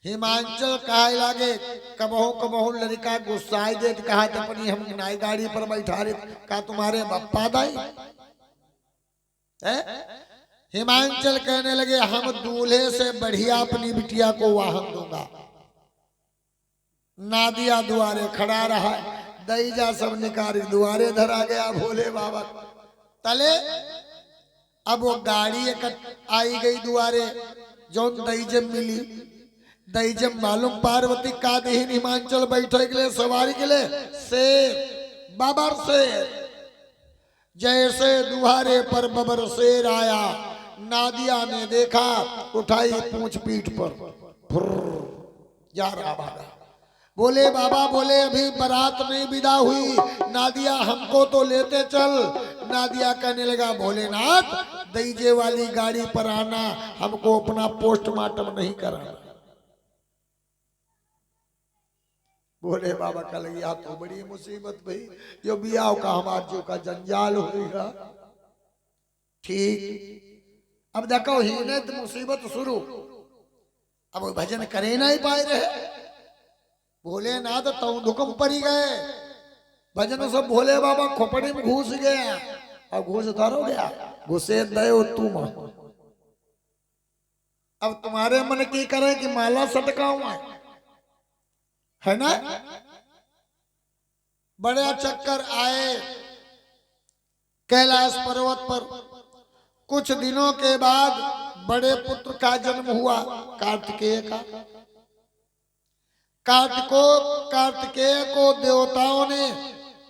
हिमांचल कहे लागे कबहू कबहू लड़का गुस्साई दे कहा अपनी हम नाई गाड़ी पर बैठा रहे का तुम्हारे बप्पा दाई है? हिमांचल कहने लगे हम दूल्हे से बढ़िया अपनी बिटिया को वाहन दूंगा। नादिया दुआरे खड़ा रहा, दैजा सब निकाल दुआरे धरा गया भोले बाबा तले। अब वो गाड़ी आई गई दुआरे जौन दैजम मिली। दैजम मालूम पार्वती का दहीन हिमांचल बैठे के लिए सवारी के लिए शेर बबर शेर जैसे दुआरे पर बबर शेर आया नादिया ने देखा उठाई पूंछ पीठ पर जा रहा भागा। बोले बाबा बोले अभी बारात नहीं विदा हुई, नादिया हमको तो लेते चल। नादिया कहने लगा भोलेनाथ दैजे वाली गाड़ी पर आना, हमको अपना पोस्टमार्टम नहीं कराना। बोले बाबा का लगी तो बड़ी मुसीबत भाई, जो बियाह का हमारे जो का जंजाल होगा। ठीक अब देखो ही तो मुसीबत शुरू, अब वो भजन करे ना ही पाए रहे। भोलेनाथ तो धुकम पड़ी गए, भजन सब भोले बाबा खोपड़ी में घुस गया और घुस धरो गया घुसे दे तुम। अब तुम्हारे मन की करे कि माला सटकाऊ है ना। बड़े चक्कर आए कैलाश पर्वत पर। कुछ दिनों के बाद बड़े पुत्र का जन्म हुआ कार्तिकेय का। कार्तिकेय को देवताओं ने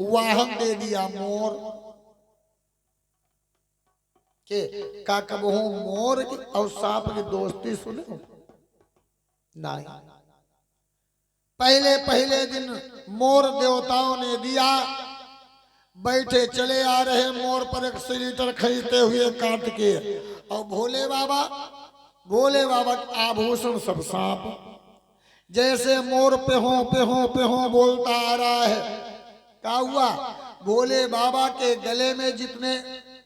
वाहन दे दिया मोर के। का कबहू मोर और सांप की दोस्ती सुने नहीं। पहले दिन मोर देवताओं ने दिया। बैठे चले आ रहे मोर पर एक सीटर खरीदते हुए कार्तिकेय और भोले बाबा आभूषण सब सांप। जैसे मोर पे हो बोलता आ रहा है। क्या हुआ भोले बाबा के गले में जितने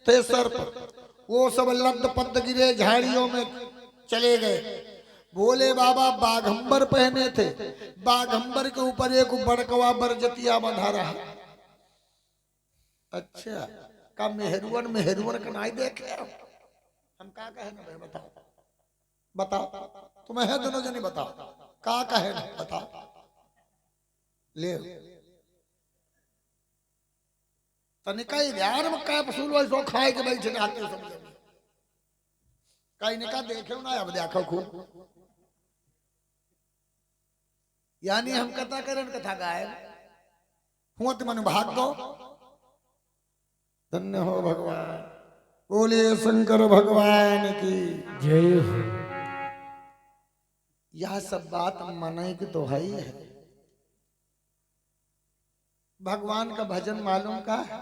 थे सर्प वो सब लद पद गिरे झाड़ियों में चले गए। भोले बाबा बाघंबर पहने थे, बाघंबर के ऊपर एक बड़कवा बरजतिया बंधा रहा। अच्छा का मेहरुवन का नहीं देखे हम का कहे ना बताओ तुम्हें है दोनों जनी बताओ का कहे ना बताओ ले तनिका यार में का पसूल वैसो खाए के बैठे आते सब कहीं ने का देखे ना अब देखो खूब। यानी हम कथा करें कथा गाय हुआ तो मन भाग दो। धन्य हो भगवान, बोलिए शंकर भगवान की जय हो। यह सब बात मने की तो है ही है। भगवान का भजन मालूम का है,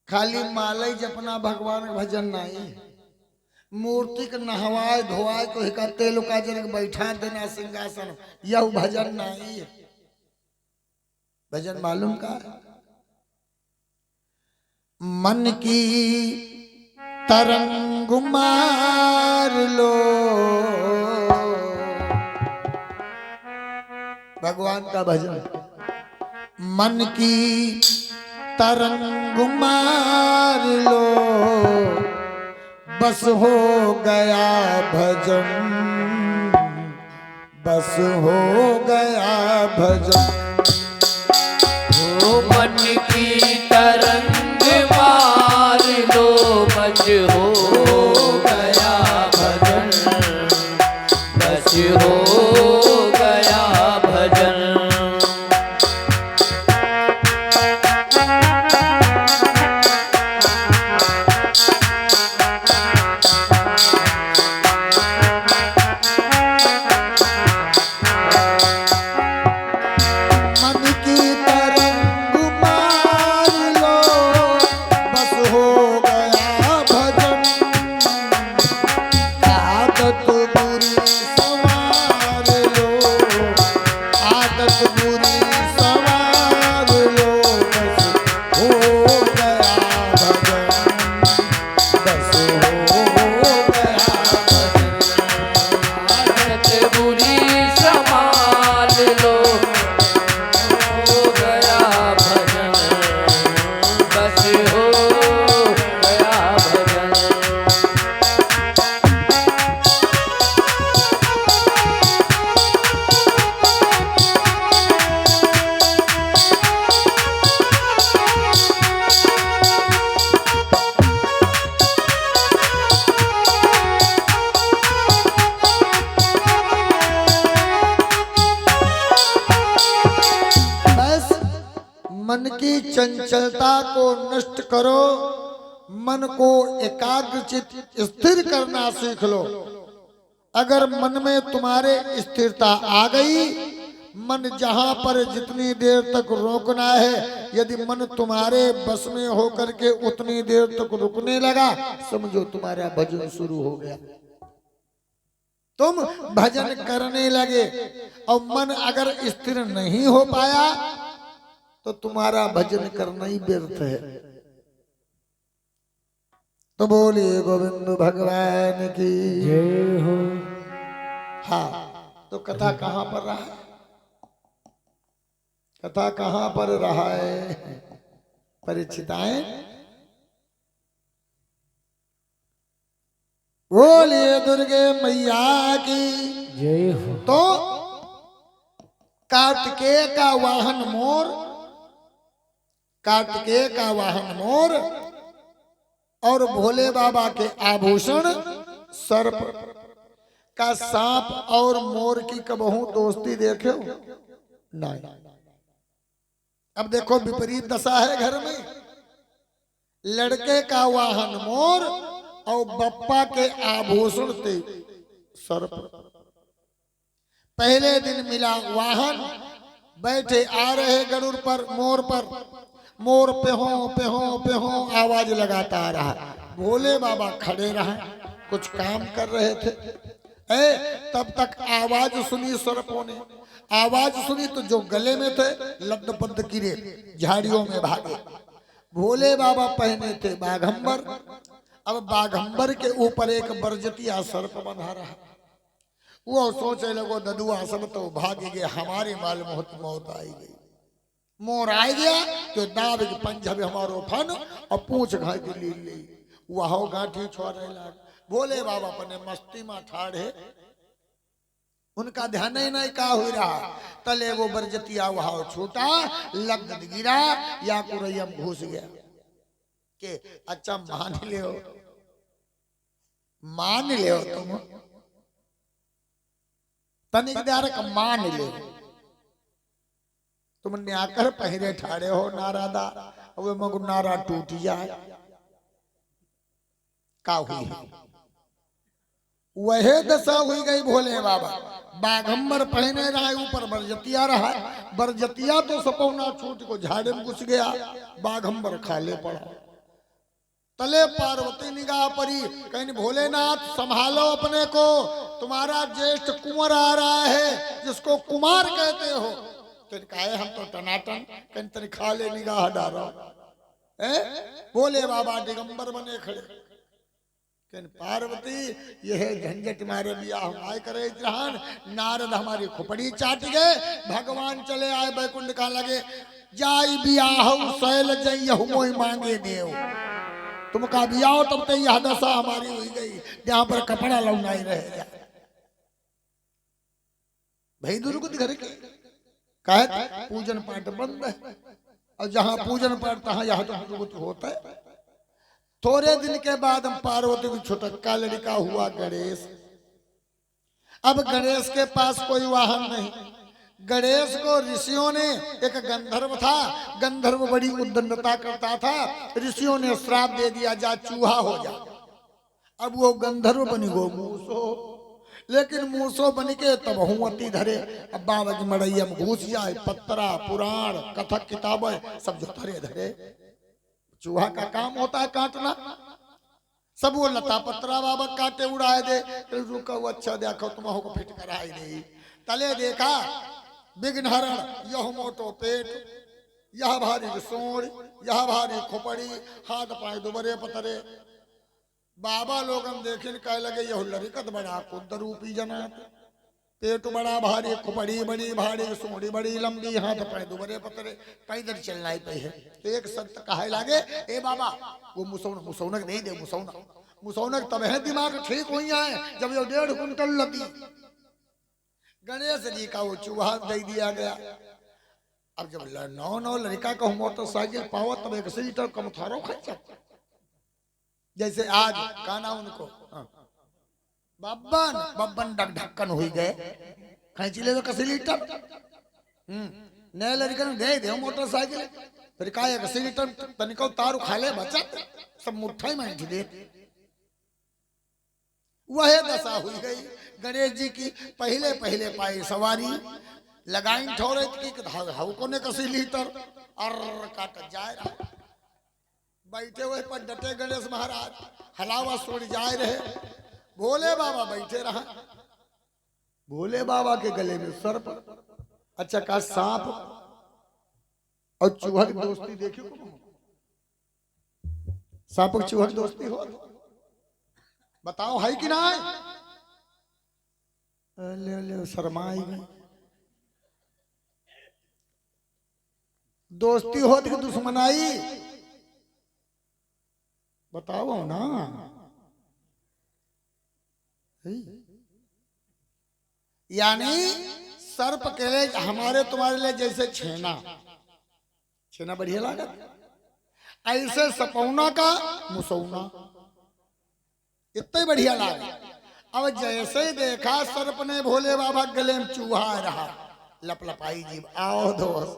खाली मालय जपना भगवान का भजन नहीं। मूर्ति के नहवाए धोआए को हिका तेल का जनक बैठा देना सिंहासन, यह भजन नहीं है। भजन मालूम का है, मन की तरंग मार लो। भगवान का भजन मन की तरंग मार लो, बस हो गया भजन, बस हो गया भजन। ओ मन की तरंग मार लो, बस हो गया भजन, बस हो गया भजन। चंचलता को नष्ट करो, मन को एकाग्रचित स्थिर करना सीख लो। अगर मन में तुम्हारे स्थिरता आ गई, मन जहां पर जितनी देर तक रोकना है, यदि मन तुम्हारे बस में होकर के उतनी देर तक रुकने लगा, समझो तुम्हारा भजन शुरू हो गया। तुम भजन करने लगे और मन अगर स्थिर नहीं हो पाया तो तुम्हारा भजन करना ही व्यर्थ है। तो बोलिए गोविंद भगवान की जय हो। हाँ, तो कथा कहाँ पर रहा है? कथा कहाँ पर रहा है? परिचिताएं, बोलिए दुर्गे मैया की जय हो। तो कार्तिकेय का वाहन मोर, कार्तिकेय का वाहन मोर और भोले बाबा के आभूषण सर्प का। सांप और मोर की कबहू दोस्ती देखे हो? नहीं। अब देखो विपरीत दशा है घर में। लड़के का वाहन मोर और बप्पा के आभूषण थे सर्प। पहले दिन मिला वाहन, बैठे आ रहे गरुड़ पर, मोर पर। मोर पेहो पेहो पेहो आवाज लगाता आ रहा। भोले बाबा खड़े रहे, कुछ काम कर रहे थे। तब तक आवाज सुनी सर्पों ने। आवाज सुनी तो जो गले में थे लद्दपद्द गिरे, झाड़ियों में भागे। भोले बाबा पहने थे बाघंबर। अब बाघंबर के ऊपर एक बरजतिया सर्प बंधा रहा। वो सोचे लगो ददुआ सब तो भाग गए, हमारे माल मौत आई गई। मोर आ गया तो दाब के पंजब हमारो फन और पूछ घाय के ले वह गांठी छोड़े लाग। भोले बाबा अपने मस्ती में ठाड़े, उनका ध्यान ही नहीं का हुई रहा। तले वो बरजतिया वहां छूटा, लग गिरा या कुरैयम घुस गया। के अच्छा मान ले, मान ले तुम तनिक देर का मान ले। तुम न्याकर पहरे ठाड़े हो नारादा, अब मगु नारा टूट जाए का हुई है? वह दशा हुई गई भोले बाबा। बाघंबर पहने रहा, ऊपर बरजतिया रहा। बरजतिया तो सपौना छूट को झाड़े में घुस गया, बाघंबर खाले पड़ा। तले पार्वती निगाह पड़ी, कहीं भोलेनाथ संभालो अपने को, तुम्हारा ज्येष्ठ कुंवर आ रहा है जिसको कुमार कहते हो। कहे हम तो टनाटन, कहीं तरी खाले निगाह डालो। भोले बाबा दिगंबर बने खड़े। पार्वती यह झंझट मारे बियाह आय करे जहान। नारद हमारी खुपड़ी चाट गए, भगवान चले आए बैकुंठ का लगे। जाई बियाह सैल जई मोई मांगे देव। तुम का बियाह तब तक यह दशा हमारी हुई गई, जहां पर कपड़ा लौनाई रह जाए। भाई दुर्गुत घर के कहे पूजन पाठ बंद है, और जहां पूजन पाठ तहां यह तो दुर्गुत होता है। थोड़े दिन के बाद हम पार्वती की छुटक्का लड़का हुआ गणेश। अब गणेश के पास कोई वाहन नहीं। गणेश को ऋषियों ने, एक गंधर्व था, गंधर्व बड़ी उद्दंडता करता था, ऋषियों ने श्राप दे दिया जा चूहा हो जा। अब वो गंधर्व बनी गो मूसो, लेकिन मूसो बन के तब हुआती धरे। अब बाबा की मड़ैया में घुस जाए, पत्रा पुराण कथक किताबें सब जो धरे धरे। चूहा का काम होता है काटना, सब वो लता पत्रा बाबा काटे उड़ाए दे। रुका वो अच्छा देखो तुम्हारा को फिट कराई नहीं। तले देखा विघ्नहरण, यह मोटो पेट, यह भारी सोड़, यह भारी खोपड़ी, हाथ पाए दुबरे पतरे। बाबा लोगन देखे कह लगे यह लड़कत बड़ा कुद रूपी जनात। पेट बड़ा भारी, खोपड़ी बड़ी भारी, सोड़ी बड़ी लंबी, हाथ पाए दुबरे पतरे, पैदल चलना ही पे है। तो एक संत कहे लागे, ए बाबा वो मुसौनक नहीं दे, मुसौनक तब है दिमाग ठीक हुई है जब ये 1.5 कुंटल लदी। गणेश जी का वो चूहा दे दिया गया। अब जब 9 लड़का का मोटरसाइकिल पाओ तब 1 लीटर कम थारो खर्चा। जैसे आज काना उनको बब्बन ढक्कन हुई गए, खींच ले तो 1 लीटर। नए लड़के ने दे दे मोटरसाइकिल फिर का 1 लीटर तनिको तार खा ले बचत सब मुट्ठी में ऐंठ दे। वह दशा हुई गई गणेश जी की। पहले पहले पाई सवारी लगाई ठोरे की हवको ने कसी लीटर और काट जाए रहा। बैठे हुए पर डटे गणेश महाराज हलावा सोड़ जाए रहे। भोले बाबा बैठे रहा। भोले बाबा के गले में सर्प, अच्छा का सांप और चूहा की दोस्ती देखी को? सांप और चूहा की दोस्ती हो बताओ है कि ना है? ले ले शर्माई गई। दोस्ती होती कि दुश्मनाई बताओ ना। यानी सर्प के लिए हमारे तुम्हारे लिए जैसे छेना, छेना बढ़िया लागत, ऐसे सपौना का मुसौना इतना बढ़िया लागे। अब जैसे ही देखा सर्प ने भोले बाबा गले में चूहा रहा, लपलपाई जीव, आओ दोस्त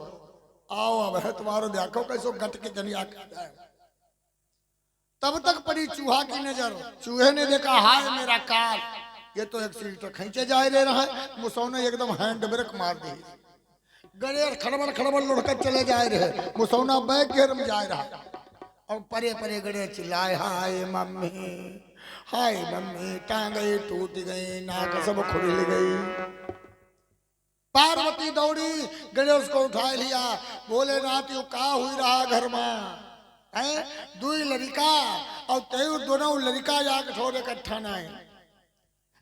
आओ अब है तुम्हारो, देखो कैसो गट के जनिया कर जाए। तब तक पड़ी चूहा की नजर। चूहे ने देखा हाय मेरा काल, ये तो 1 लीटर खींचे जा रहा है। मुसौने एकदम हैंड ब्रेक मार दी। गणेश खड़बड़ खड़बड़ लुढ़कर चले जा रहे। मुसौना बैग घेर में जा रहा और परे परे गणेश चिल्लाए हाय मम्मी, हाय मम्मी, टांगे टूट गई, नाक सब खुल गई। पार्वती दौड़ी गणेश को उठा लिया। बोले नाथ यू का हुई रहा घर में है? 2 लड़का और तेऊ दोनों लड़का जाके ठोरे इकट्ठा नाए।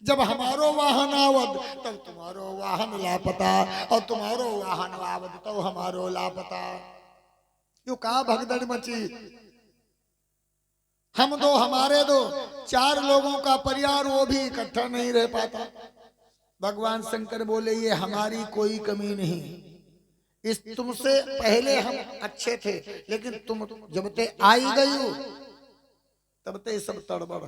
जब हमारो वाहन आवद तब तुम्हारो वाहन लापता, और तुम्हारो वाहन आवद तो हमारो लापता। यू का भगदड़ मची। हम दो हमारे दो, 4 लोगों का परिवार वो भी इकट्ठा नहीं रह पाता। भगवान शंकर बोले ये हमारी कोई कमी नहीं, इस तुमसे पहले हम अच्छे थे, लेकिन तुम जब ते आई गई हो तब ते सब तड़बड़।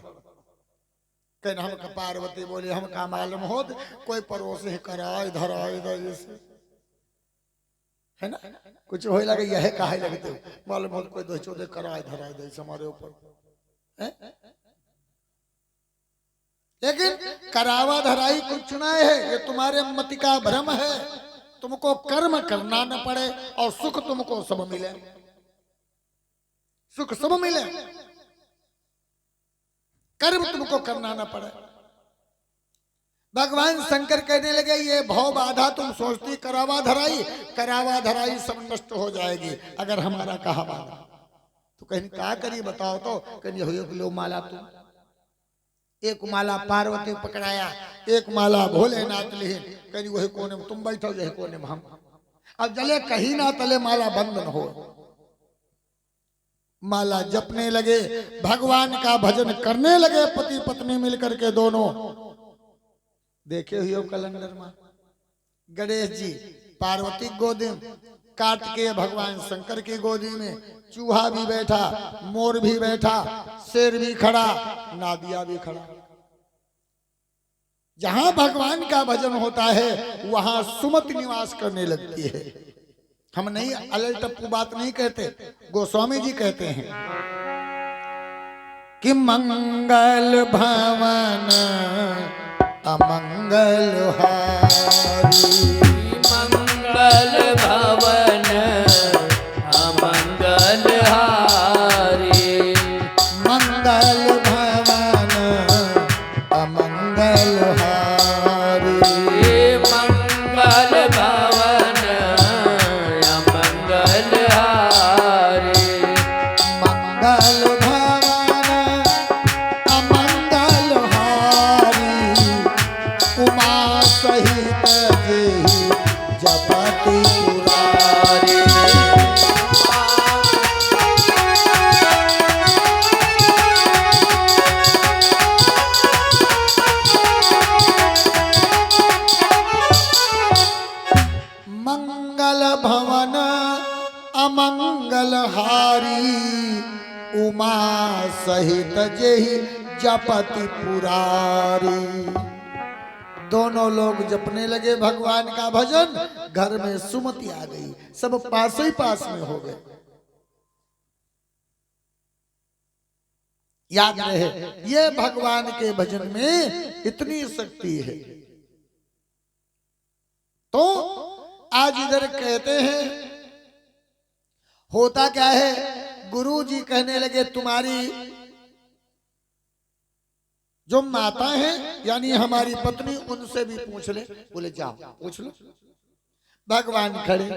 कहना हम पार्वती बोले हम का मालूम होत, कोई पड़ोस ही कराए धराए जैसे है ना, कुछ हो लगे यह काहे लगते हो, मालूम होत कोई 2-4 कराए धराए दे हमारे ऊपर है? लेकिन करावा धराई कुछ नहीं है, ये तुम्हारे मति का भ्रम है। तुमको कर्म करना न पड़े और सुख तुमको सब मिले, सुख सब मिले, कर्म तुमको करना न पड़े। भगवान शंकर कहने लगे ये भव बाधा तुम सोचती करावा धराई, करावा धराई सब नष्ट हो जाएगी अगर हमारा कहा माना। तो कहीं क्या करी बताओ? तो कहीं लो माला तुम, एक माला पार्वती पकड़ाया, एक माला भोलेनाथ ली। कहीं वही कोने में तुम बैठो, यही कोने में हम। अब जले कहीं ना तले माला बंद न हो। माला जपने लगे, भगवान का भजन करने लगे पति पत्नी मिलकर के दोनों। देखे हुए कैलेंडर में गणेश जी पार्वती गोदी में काट के भगवान शंकर की गोदी में चूहा भी बैठा, मोर भी बैठा, शेर भी खड़ा, नादिया भी खड़ा। जहां भगवान का भजन होता है वहां सुमति निवास करने लगती है। हम नहीं अलल टप्पू बात नहीं कहते, गोस्वामी जी कहते हैं कि मंगल भवन अमंगल हारी, मंगल भवन अमंगल हारी, मंगल भवन अमंगल हारी, मंगल भवन अमंगल हारी, मंगल भवन अमंगल हारी, उमा सहित जेहि जपति पुरारी। मंगल भवन अमंगल हारी, उमा सहित जेहि जपति पुरारी। दोनों लोग जपने लगे भगवान का भजन। घर में सुमति आ गई, सब पास ही पास में हो गए। याद रहे, ये भगवान के भजन में इतनी शक्ति है। तो आज इधर कहते हैं, होता क्या है, गुरु जी कहने लगे तुम्हारी जो माता है यानी हमारी पत्नी, उनसे भी पूछ ले। बोले जाओ पूछ लो। भगवान खड़े,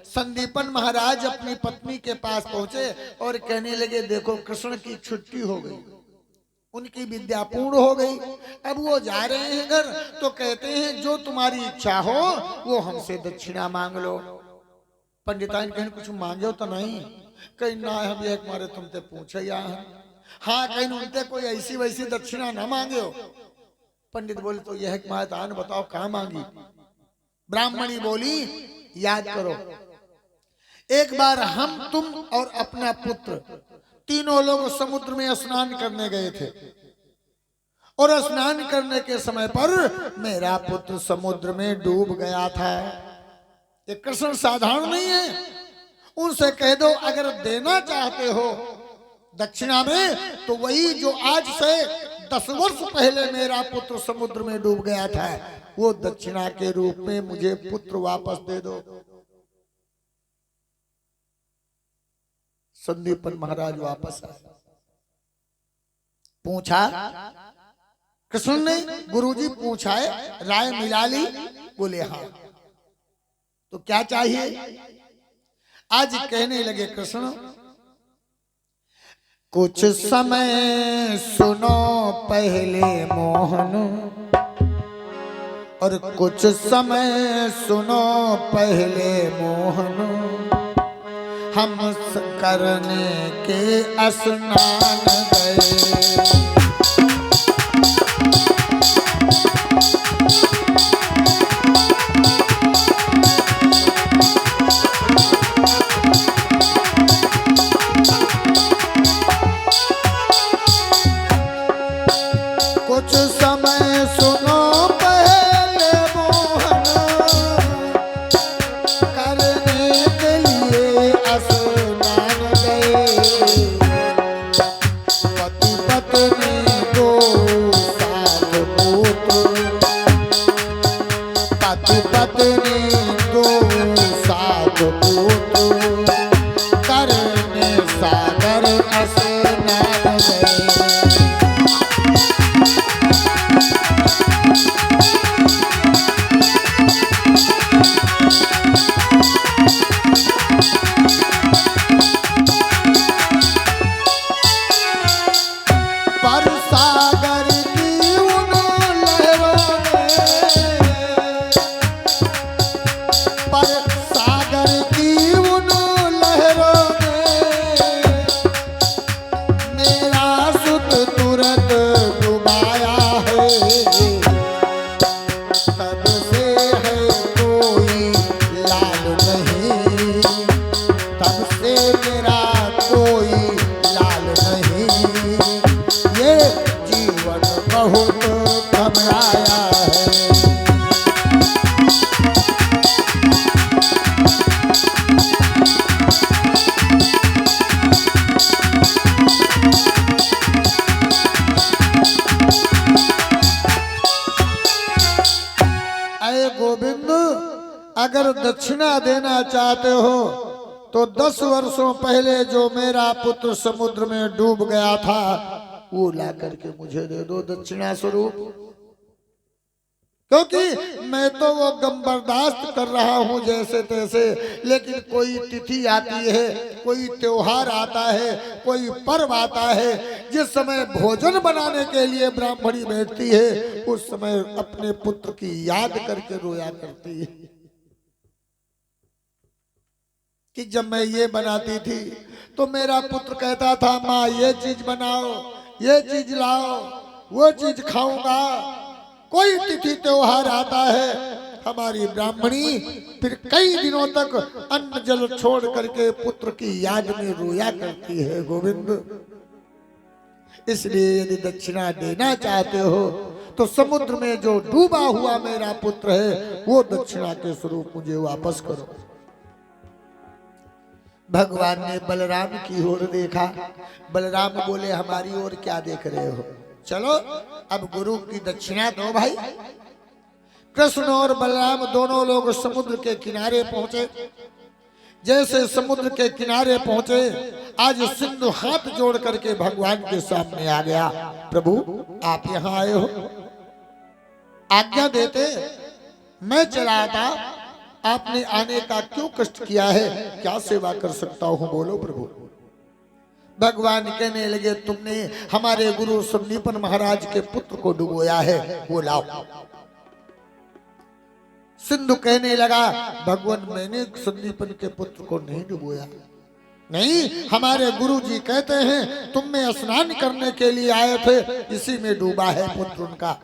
संदीपन महाराज अपनी पत्नी के पास पहुंचे और कहने लगे देखो कृष्ण की छुट्टी हो गई, उनकी विद्या पूर्ण हो गई, अब वो जा रहे हैं घर, तो कहते हैं जो तुम्हारी इच्छा हो वो हमसे दक्षिणा मांग लो। पंडिताइन कहीं कुछ मांगे तो नहीं, कहीं ना हम एक मारे तुमसे पूछे या हाँ, कहीं उनसे कोई ऐसी वैसी दक्षिणा ना मांगे हो। पंडित बोले तो यह महादान बताओ कहाँ मांगी। ब्राह्मणी बोली याद करो, एक बार हम तुम और अपना पुत्र तीनों लोग समुद्र में स्नान करने गए थे, और स्नान करने के समय पर मेरा पुत्र समुद्र में डूब गया था। ये कृष्ण साधारण नहीं है, उनसे कह दो अगर देना चाहते हो दक्षिणा में तो वही जो आज से 10 वर्ष पहले मेरा पुत्र समुद्र में डूब गया था, वो दक्षिणा के रूप में मुझे पुत्र वापस दे दो। संदीपन महाराज वापस आए, पूछा कृष्ण ने, गुरुजी पूछा है, राय मिला ली? बोले हाँ। तो क्या चाहिए? आज कहने लगे कृष्ण, कुछ समय सुनो पहले मोहन, और कुछ समय सुनो पहले मोहन, हम करने के स्नान गए। कुछ समय सुनो पहले मोहन, करने के लिए स्नान गए। पति पत्नी दो साथ पुत्र, पति पत्नी दो साथ पुत्र, करने सागर स्नान गए। अगर दक्षिणा देना चाहते हो तो 10 वर्षों पहले जो मेरा पुत्र समुद्र में डूब गया था वो ला करके मुझे दे दो दक्षिणा स्वरूप, क्योंकि मैं तो वो गम बर्दाश्त कर रहा हूं जैसे तैसे, लेकिन कोई तिथि आती है, कोई त्योहार आता है, कोई पर्व आता है, जिस समय भोजन बनाने के लिए ब्राह्मणी बैठती है उस समय अपने पुत्र की याद करके रोया करती है कि जब मैं ये बनाती थी तो मेरा पुत्र कहता था माँ ये चीज बनाओ, ये चीज लाओ, वो चीज खाऊंगा। कोई तिथि त्योहार आता है, हमारी ब्राह्मणी फिर कई दिनों तक अन्न जल छोड़ करके पुत्र की याद में रोया करती है गोविंद। इसलिए यदि दक्षिणा देना चाहते हो तो समुद्र में जो डूबा हुआ मेरा पुत्र है वो दक्षिणा के स्वरूप मुझे वापस करो। भगवान ने बलराम की ओर देखा। बलराम बोले हमारी ओर क्या देख रहे हो, चलो अब गुरु की दक्षिणा दो भाई। कृष्ण और बलराम दोनों लोग समुद्र के किनारे पहुंचे। जैसे समुद्र के किनारे पहुंचे, आज सिंधु हाथ जोड़ करके भगवान के सामने आ गया। प्रभु आप यहां आए हो, आज्ञा देते, मैं चला था, आपने आने का क्यों कष्ट किया है, क्या सेवा कर सकता हूं, बोलो प्रभु। भगवान कहने लगे तुमने हमारे गुरु संदीपन महाराज के पुत्र को डुबोया है, वो लाओ। सिंधु कहने लगा भगवान मैंने संदीपन के पुत्र को नहीं डुबोया, नहीं, हमारे गुरु जी कहते हैं तुम में स्नान करने के लिए आए थे, इसी में डूबा है पुत्र उनका।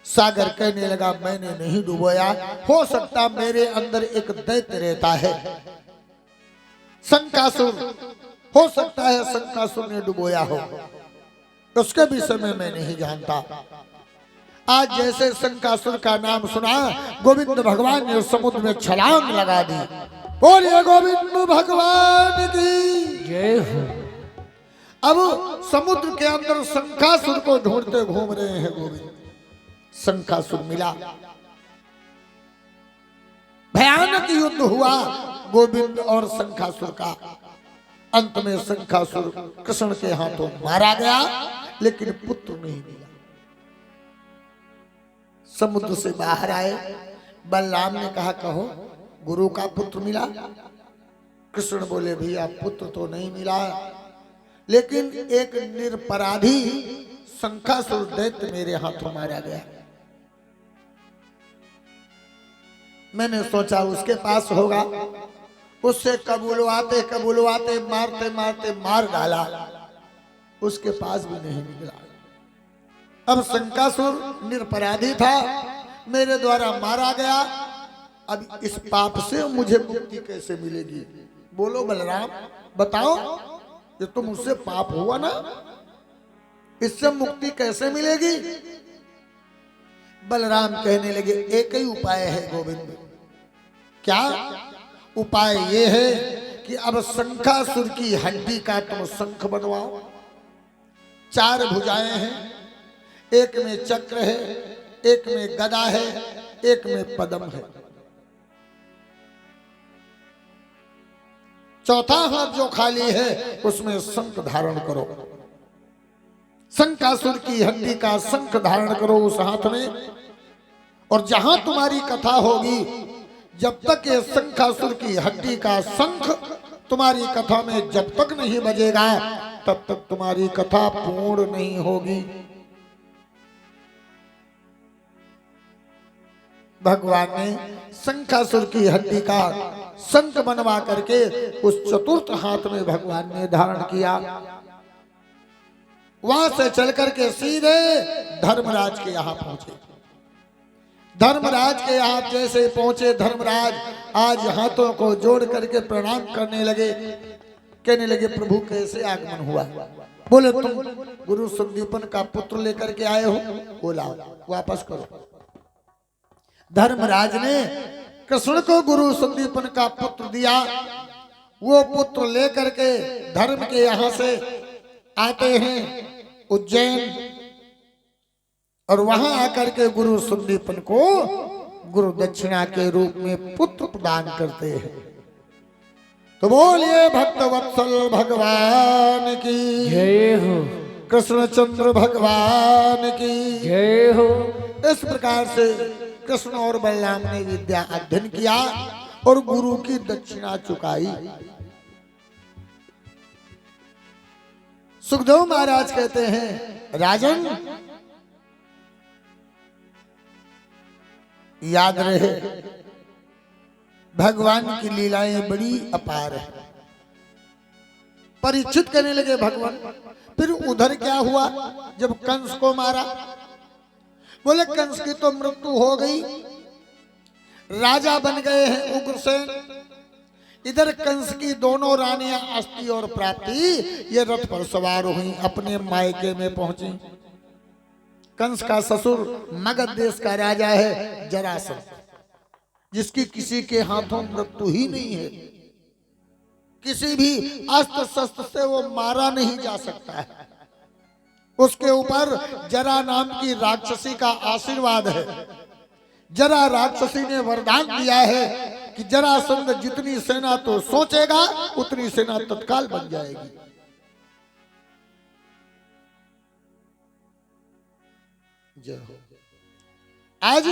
सागर कहने लगा मैंने नहीं डुबोया, हो सकता मेरे अंदर एक दैत्य रहता है शंकासुर, हो सकता है शंकासुर ने डुबोया हो, उसके विषय में मैं नहीं जानता। आज जैसे शंकासुर का नाम सुना, गोविंद भगवान ने समुद्र में छलांग लगा दी। बोलिए गोविंद भगवान की जय हो। अब समुद्र के अंदर शंकासुर को ढूंढते घूम रहे हैं गोविंद। शंकासुर मिला, भयानक युद्ध हुआ गोविंद और शंकासुर का। अंत में शंकासुर कृष्ण के हाथों मारा गया, लेकिन पुत्र नहीं मिला। समुद्र से बाहर आए, बलराम ने कहा कहो गुरु का पुत्र मिला। कृष्ण बोले भैया पुत्र तो नहीं मिला, लेकिन एक निरपराधी शंकासुर दैत्य मेरे हाथों मारा गया। मैंने सोचा उसके पास होगा, उससे कबूलवाते मारते मारते मार डाला, उसके पास भी नहीं निकला। अब शंकासुर निरपराधी था, मेरे द्वारा मारा गया, अब इस पाप से मुझे मुक्ति कैसे मिलेगी, बोलो बलराम बताओ, ये तो मुझसे पाप हुआ ना, इससे मुक्ति कैसे मिलेगी। बलराम कहने लगे एक ही उपाय है गोविंद। क्या उपाय ये है कि अब शंखासुर की हड्डी का तुम शंख बनवाओ। 4 भुजाएं हैं, एक में चक्र है, एक में गदा है, एक में पद्म है, चौथा हाथ जो खाली है उसमें शंख धारण करो। शंखासुर की हड्डी का शंख धारण करो उस हाथ में, और जहां तुम्हारी कथा होगी, जब तक ये शंखासुर की हड्डी का शंख तुम्हारी कथा में जब तक नहीं बजेगा, तब तक तुम्हारी कथा पूर्ण नहीं होगी। भगवान ने शंखासुर की हड्डी का शंख बनवा करके उस चतुर्थ हाथ में भगवान ने धारण किया। वहां से चल करके सीधे धर्मराज के यहाँ पहुंचे। धर्मराज के यहाँ जैसे पहुंचे, धर्मराज आज हाथों को जोड़ करके प्रणाम करने लगे। कहने लगे प्रभु कैसे आगमन हुआ। बोले तुम गुरु संदीपन का पुत्र लेकर के आए हो, बोला वापस करो। धर्मराज ने कृष्ण को गुरु संदीपन का पुत्र दिया। वो पुत्र लेकर के धर्म के यहाँ से आते हैं उज्जैन, और वहां आकर के गुरु संदीपन को गुरु दक्षिणा के रूप में पुत्र प्रदान करते हैं। तो बोलिए भक्त वत्सल भगवान की जय हो। कृष्णचंद्र भगवान की जय हो। इस प्रकार से कृष्ण और बलराम ने विद्या अध्ययन किया और गुरु की दक्षिणा चुकाई। सुखदेव महाराज कहते हैं राजन याद रहे भगवान की लीलाएं बड़ी अपार है। परीक्षित करने लगे भगवान। फिर उधर क्या हुआ जब कंस को मारा। बोले कंस की तो मृत्यु हो गई, राजा बन गए हैं उग्रसेन। इधर कंस की दोनों रानियां अस्थि और प्राप्ति ये रथ पर सवार हुई, अपने मायके में पहुंची। कंस का ससुर मगध देश का राजा है जरासंध, जिसकी किसी के हाथों मृत्यु ही नहीं है। किसी भी अस्त्र शस्त्र से वो मारा नहीं जा सकता है। उसके ऊपर जरा नाम की राक्षसी का आशीर्वाद है। जरा राक्षसी ने वरदान दिया है कि जरासंध जितनी सेना तो सोचेगा उतनी सेना तत्काल बन जाएगी। जय हो। आज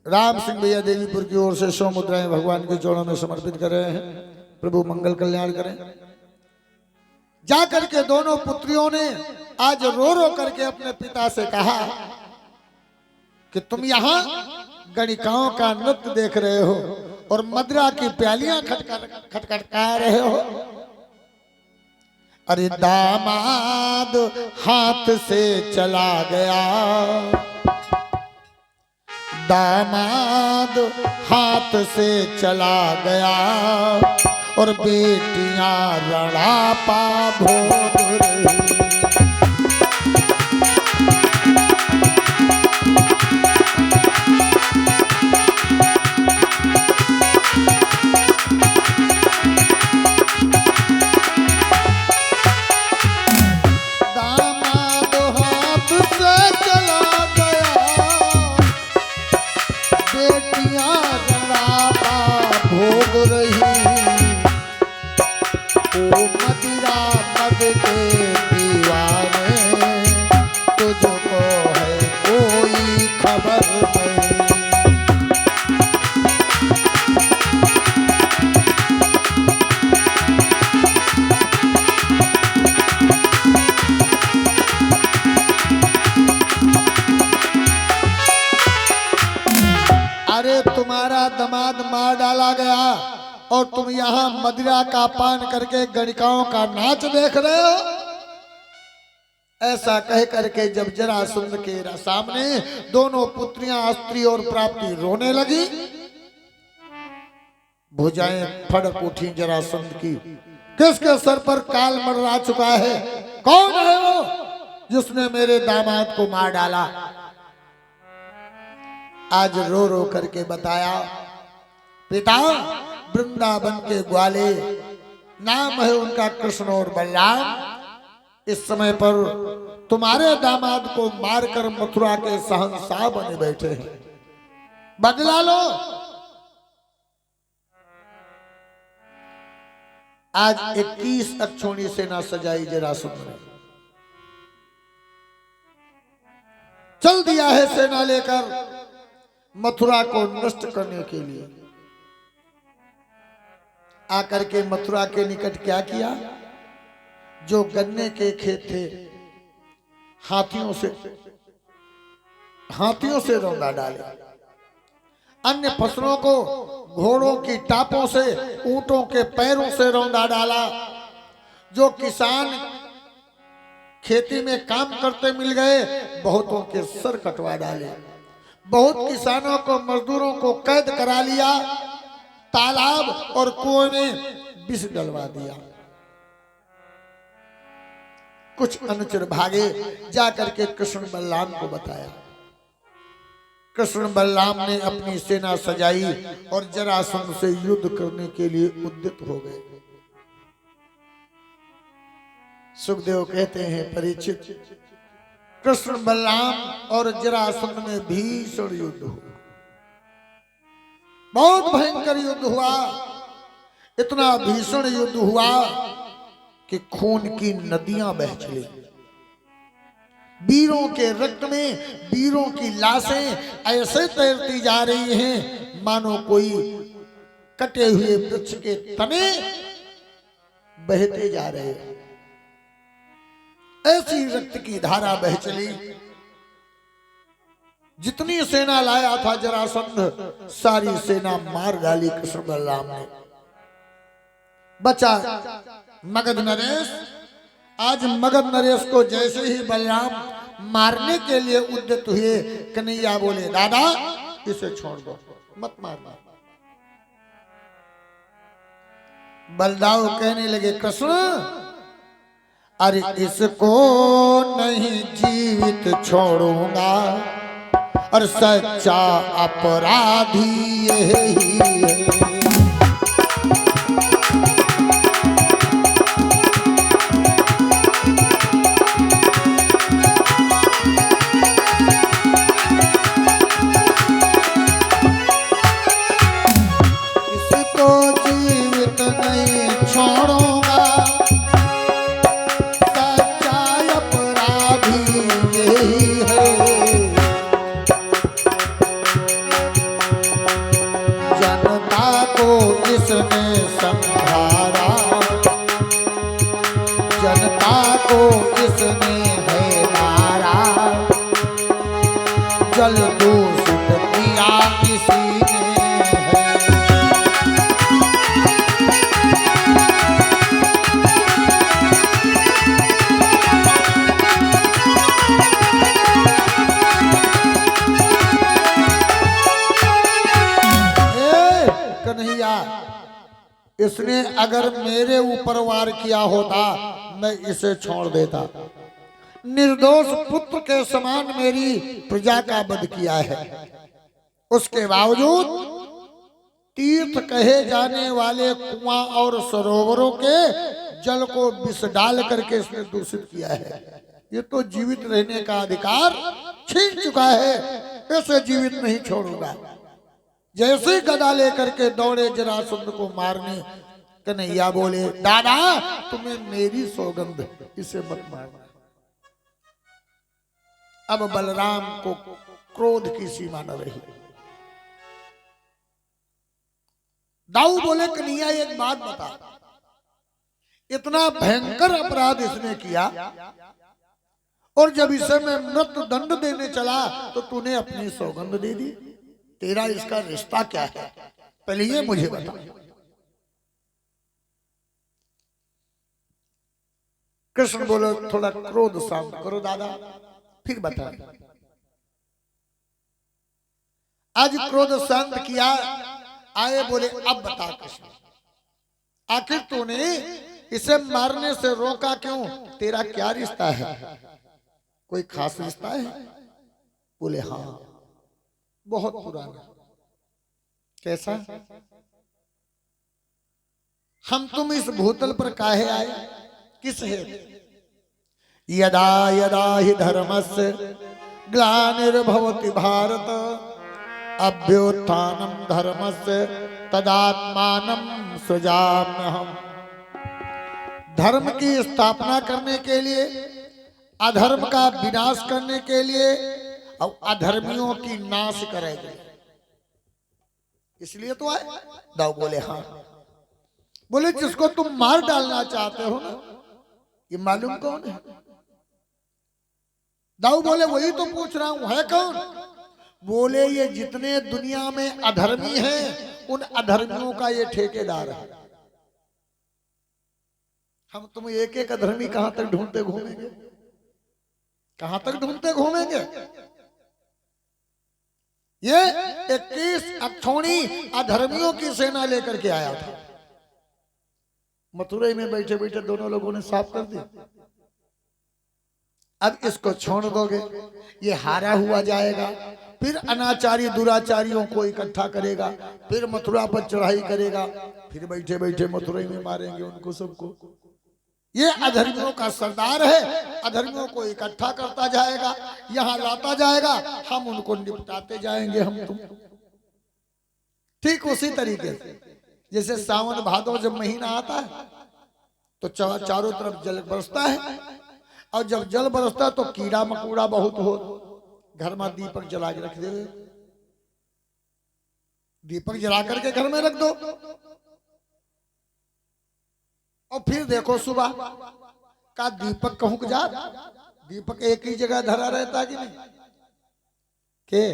राम सिंह भैया देवीपुर की ओर से 100 मुद्राएं भगवान के चरणों में समर्पित कर रहे हैं। प्रभु मंगल कल्याण करें। जाकर के दोनों पुत्रियों ने आज रो रो करके अपने पिता से कहा कि तुम यहाँ गणिकाओं का नृत्य देख रहे हो और मदिरा की प्यालियां खटखटा रहे हो। अरे दामाद हाथ से चला गया, दामाद हाथ से चला गया और बेटियां रड़ापा भोग रही। तुम्हारा दमाद मार डाला गया और तुम यहाँ मदिरा का पान करके गणिकाओं का नाच देख रहे हो। ऐसा कह करके जब जरासंध के सामने दोनों पुत्रियां स्त्री और प्राप्ति रोने लगी, भुजाएं फड़क उठी जरासंध की। किसके सर पर काल मंडरा चुका है? कौन है वो जिसने मेरे दामाद को मार डाला? आज रो रो करके बताया, पिता वृंदावन के ग्वाले, नाम है उनका कृष्ण और बलराम। इस समय पर तुम्हारे दामाद को मारकर मथुरा के शहंशाह बने बैठे हैं, बदला लो। आज 21 अक्षौणी सेना सजाई जरासंध ने, चल दिया है सेना लेकर मथुरा को नष्ट करने के लिए। आकर के मथुरा के निकट क्या किया? जो गन्ने के खेत थे हाथियों से रौंदा डाले, अन्य फसलों को घोड़ों की टापों से, ऊंटों के पैरों से रौंदा डाला। जो किसान खेती में काम करते मिल गए, बहुतों के सर कटवा डाले। बहुत किसानों को, मजदूरों को कैद करा लिया, तालाब और कुएं में विष डलवा दिया। कुछ अनुचर भागे, जाकर के कृष्ण बलराम को बताया। कृष्ण बलराम ने अपनी सेना सजाई और जरासंध से युद्ध करने के लिए उद्यत हो गए। सुखदेव कहते हैं, परीक्षित, कृष्ण बलराम और जरासंध में भीषण युद्ध हुआ, बहुत भयंकर युद्ध हुआ। इतना भीषण युद्ध हुआ कि खून की नदियां बह चली। वीरों के रक्त में वीरों की लाशें ऐसे तैरती जा रही हैं मानो कोई कटे हुए वृक्ष के तने बहते जा रहे हैं। ऐसी रक्त की धारा बह चली। जितनी सेना लाया था जरासंध, सारी सेना मार डाली कृष्ण बलराम ने। बचा मगध नरेश। आज मगध नरेश को जैसे ही बलराम मारने के लिए उद्यत हुए, कन्हैया बोले, दादा इसे छोड़ दो, मत मारना। बलदाऊ कहने लगे, कृष्ण अरे इसको नहीं जीवित छोड़ूंगा, और सच्चा अपराधी यही है। है। जनता को इसने संहारा, जनता को इसने है मारा, जल दूषित किया किसी ने है। कन्हैया, इसने अगर मेरे ऊपर वार किया होता मैं इसे छोड़ देता। निर्दोष पुत्र के समान मेरी प्रजा का वध किया है, उसके बावजूद तीर्थ कहे जाने वाले कुआं और सरोवरों के जल को विष डाल करके इसने दूषित किया है। ये तो जीवित रहने का अधिकार छीन चुका है, इसे जीवित नहीं छोड़ूंगा। जैसे गदा लेकर के दौड़े जरासंध को मारने, कन्हैया बोले, दादा तुम्हें मेरी सौगंध, इसे मत मारना। अब बलराम को क्रोध की सीमा न रही। दाऊ बोले, कन्हैया एक बात बता, इतना भयंकर अपराध इसने किया और जब इसे मैं मृत्यु दंड देने चला तो तूने अपनी सौगंध दे दी। तेरा इसका रिश्ता क्या है, पहले ये मुझे बता। कृष्ण बोलो, थोड़ा क्रोध शांत करो दादा, फिर बता। आज क्रोध शांत किया, आए बोले, अब बता कृष्ण, आखिर तूने इसे मारने से रोका क्यों? तेरा क्या रिश्ता है, कोई खास रिश्ता है? बोले हाँ, बहुत पुराना। कैसा? हम तुम इस भूतल पर काहे आए, किस हेतु? यदा यदा हि धर्मस्य ग्लानिर्भवति भारत, अभ्युत्थानं धर्मस्य तदात्मानं सृजाम्यहम्। धर्म की स्थापना करने के लिए, अधर्म का विनाश करने के लिए और अधर्मियों की नाश करेंगे, इसलिए तो आए। दाऊ बोले हाँ। बोले, जिसको तुम मार डालना चाहते हो ना, ये मालूम कौन है? दाऊ बोले, वही तो पूछ रहा हूं, है कौन? बोले, ये जितने दुनिया में अधर्मी हैं उन अधर्मियों का ये ठेकेदार है। हम तुम एक एक अधर्मी कहां तक ढूंढते घूमेंगे, कहां तक ढूंढते घूमेंगे? ये 21 अक्षौणी अधर्मियों की सेना लेकर के आया था। मथुरा में बैठे बैठे दोनों लोगों ने साफ कर दिया। अब इसको छोड़ दोगे, ये हारा हुआ जाएगा, फिर अनाचारी दुराचारियों को इकट्ठा करेगा, फिर मथुरा पर चढ़ाई करेगा, फिर बैठे बैठे मथुरा में मारेंगे उनको सबको। ये अधर्मियों का सरदार है, अधर्मियों को इकट्ठा करता जाएगा, यहां लाता जाएगा, हम उनको निपटाते जाएंगे हम तुम। ठीक उसी तरीके से जैसे सावन भादो जब महीना आता है तो चारों तरफ जल बरसता है, और जब जल बरसता है तो कीड़ा मकोड़ा बहुत हो, घर में दीपक जला के रख दे, दीपक जला करके घर में रख दो, और फिर देखो सुबह का दीपक कहूं जा, दीपक एक ही जगह धरा रहता कि नहीं? के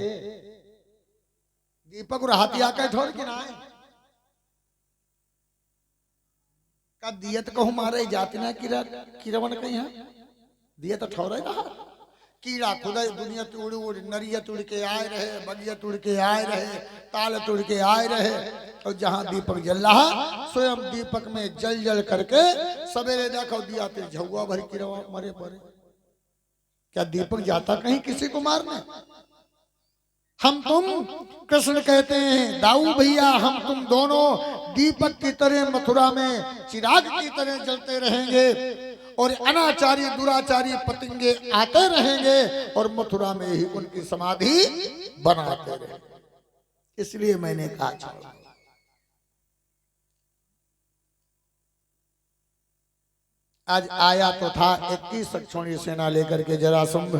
दीपक और हाथिया का ठोर कि ना है का दियत कहूं मारे जाति ना किरवन कहीं है, दिया तो ठौरे ना। कीड़ा खुदा दुनिया तुड़ उड़, नरिया तुड़ के आए रहे, बगिया तुड़ के आए रहे, ताल तुड़ के आए रहे, और जहां दीपक जल रहा स्वयं दीपक में जल जल करके सवेरे देखो दिया ते झुआ भर की रवा मरे पड़े। क्या दीपक जाता कहीं किसी को मारने? हम तुम, कृष्ण कहते हैं, दाऊ भैया हम तुम दोनों दीपक की तरह मथुरा में चिराग की तरह जलते रहेंगे, और अनाचारी दुराचारी पतंगे आते रहेंगे और मथुरा में ही उनकी समाधि बनाते रहेंगे। इसलिए मैंने कहा आज आया तो था 21 अक्षौणी सेना लेकर के जरासंध,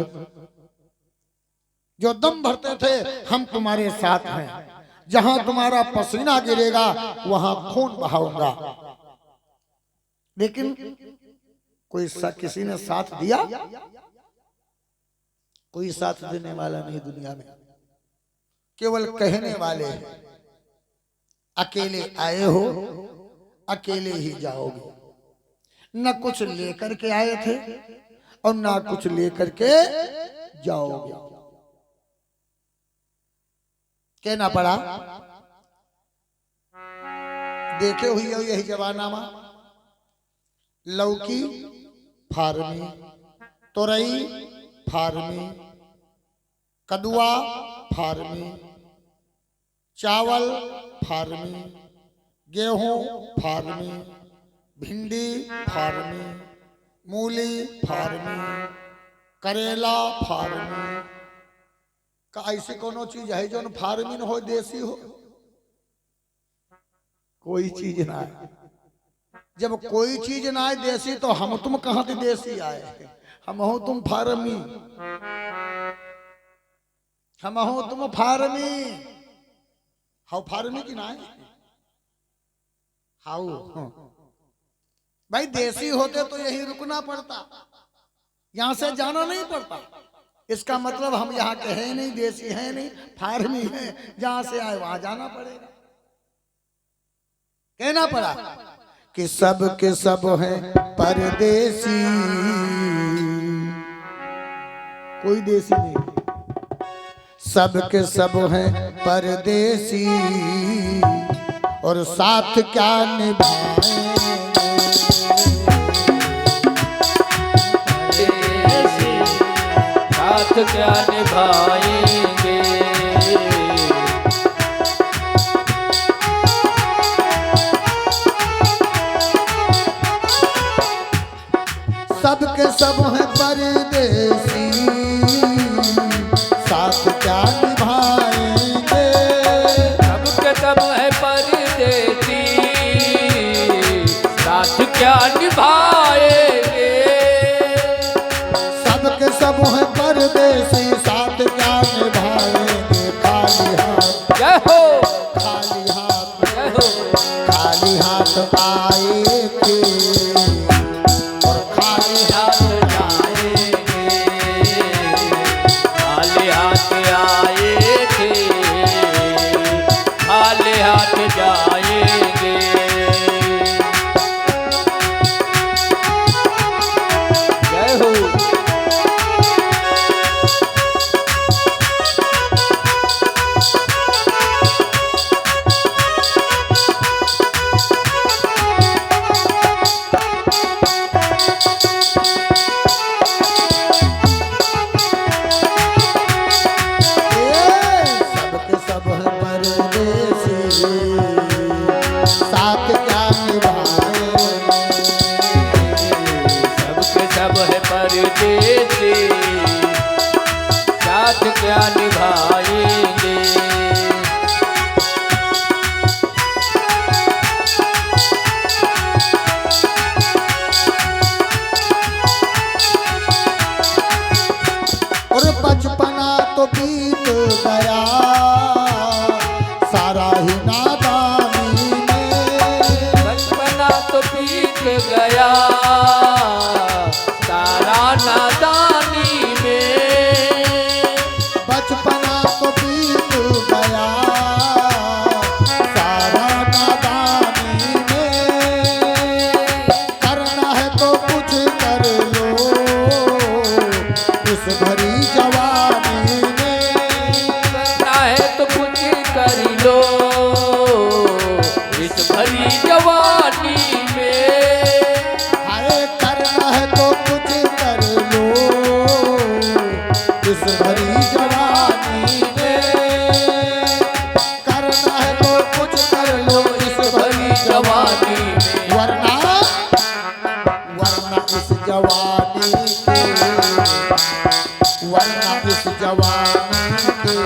जो दम भरते थे हम तुम्हारे साथ हैं, जहां तुम्हारा पसीना गिरेगा वहां खून बहाऊंगा। लेकिन किसी ने साथ दिया? कोई साथ देने वाला नहीं दुनिया में, केवल कहने वाले हैं। अकेले आए हो, अकेले ही जाओगे। न कुछ लेकर के आए थे और ना कुछ लेकर के जाओगे। कहना पड़ा। देखे हुई हो यही जवानामा, लौकी फार्मी, तोरई फार्मी, कदुआ फार्मी, चावल फार्मी, गेहूं फार्मी, भिंडी फार्मी, मूली फार्मी, करेला फार्मी। का ऐसी कोनो चीज है जो फार्मी न हो, देसी हो? कोई चीज ना है। जब कोई चीज ना है देसी तो हम तुम कहां से देसी आए? हम हो तुम फार्मी, हम हो तुम फार्मी। हाउ फार्मी की ना है? हाउ भाई देसी होते तो यही रुकना पड़ता, यहां से जाना नहीं पड़ता। इसका मतलब हम यहाँ के हैं नहीं, देसी हैं नहीं, फार्मी हैं, जहां से आए वहां जाना पड़ेगा। कहना पड़ा कि सब के सब हैं परदेसी, कोई देसी नहीं। सब के सब हैं परदेसी और साथ क्या निभाएं। साथ क्या निभाएंगे। सबके सब हैं परदेसी, साथ क्या निभाएंगे। सबके सब है परदेसी, साथ क्या निभाएंगे। सबके सब हैं परदेसी, साथ क्या निभाएंगे। खाली हाथ, जय हो, खाली हाथ, जय हो। खाली हाथ आए थे और खाली हाथ जाएंगे, खाली हाथ आए थे, खाली हाथ जाएंगे। जय हो। सबके सब हैं परदेसी, साथ क्या निभाएंगे। सबके सब है परदेसी, साथ क्या निभाएंगे। और बचपना तो बीत गया सारा ही नादानी में। बचपना तो बीत गया सारा नादानी में। बचपना तो बीत गया सारा नादानी में। करना है तो कुछ कर लो इस भरी जवानी में। करना है तो कुछ कर लो इस भरी जवानी में। हाय करना है तो कुछ कर लो इस भरी जवानी में। करना है तो कुछ कर लो इस भरी जवानी में। वरना वरना इस जवानी के, वरना इस जवानी के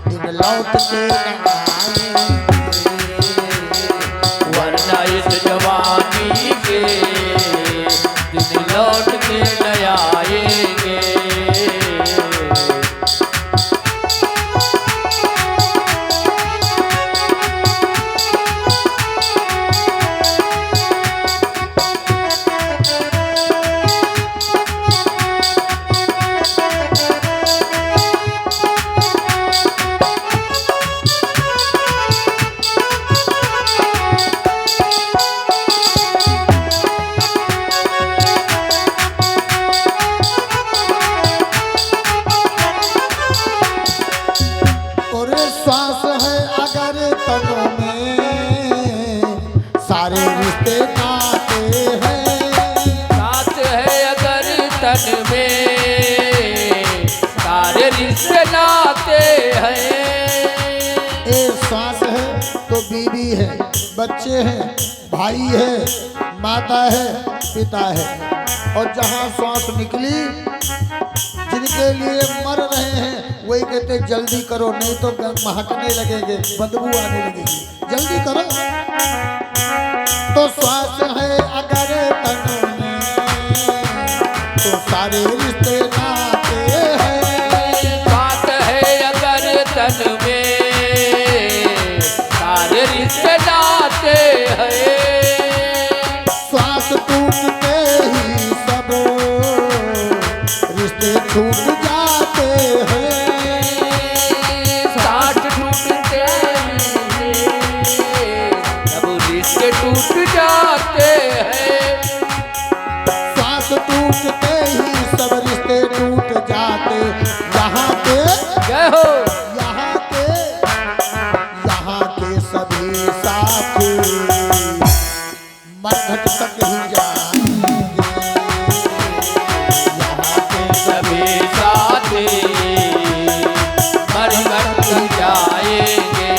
दिन लौट के न आएंगे। वरना इस जवानी के दिन लौट के न आएंगे। है, बच्चे हैं, भाई है, माता है, पिता है। और जहां श्वास निकली, जिनके लिए मर रहे हैं वही कहते जल्दी करो नहीं तो महकने लगेंगे, बदबू आने लगेगी, जल्दी करो। तो श्वास है अगर तन में तो सारे रिश्ते नाते हैं। बात है अगर तन में सारे रिश्ते नाते हैं। श्वास टूटते ही सब रिश्ते टूट जाते हैं। साथ टूटते सब रिश्ते टूट जाते हैं। श्वास टूटते ही सब रिश्ते टूट जाते। यहाँ के जय हो। यहाँ के सभी साथी मरघट तक ही जाएंगे। यहाँ के सभी साथी मरघट जाएंगे।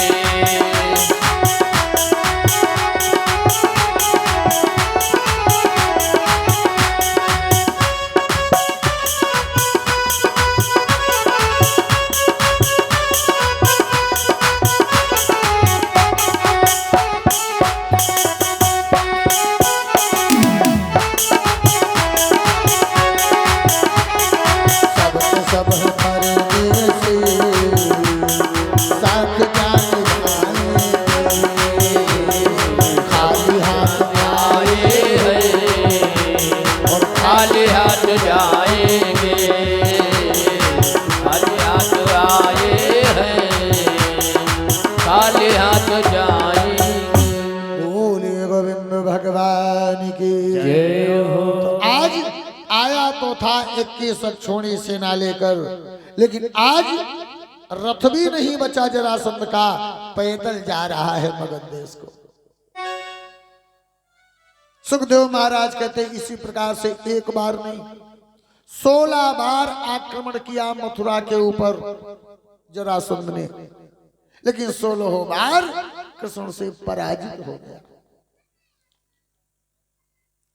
सब परदेसी साथ जाने जाएंगे। खाली हाथ आए हैं और खाली हाथ जाएंगे। खाली हाथ आए हैं, खाली हाथ जाएंगे। बोलिए गोविंद भगवान की जय हो। आज आया तो था 21 अक्षौणी सेना लेकर, लेकिन आज रथ भी नहीं बचा जरासंध का, पैदल जा रहा है मगध देश को। सुखदेव महाराज कहते इसी प्रकार से एक बार नहीं 16 बार आक्रमण किया मथुरा के ऊपर जरासंध ने, लेकिन 16 बार कृष्ण से पराजित हो गया।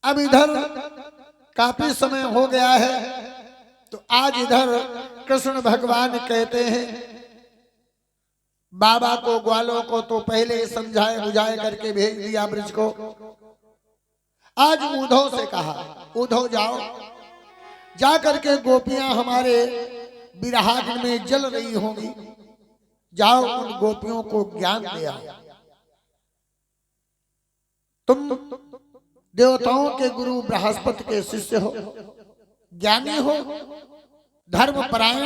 अब इधर काफी समय हो गया है, तो आज इधर कृष्ण भगवान कहते हैं बाबा को ग्वालों को तो पहले समझाए बुझाए करके भेज दिया ब्रज को। आज उद्धव से कहा उद्धव जाओ, जा करके गोपियां हमारे विराहाग्नि में जल रही होंगी, जाओ उन गोपियों को ज्ञान दे आओ। तुम देवताओं के गुरु बृहस्पति के शिष्य हो, ज्ञानी हो, धर्म परायण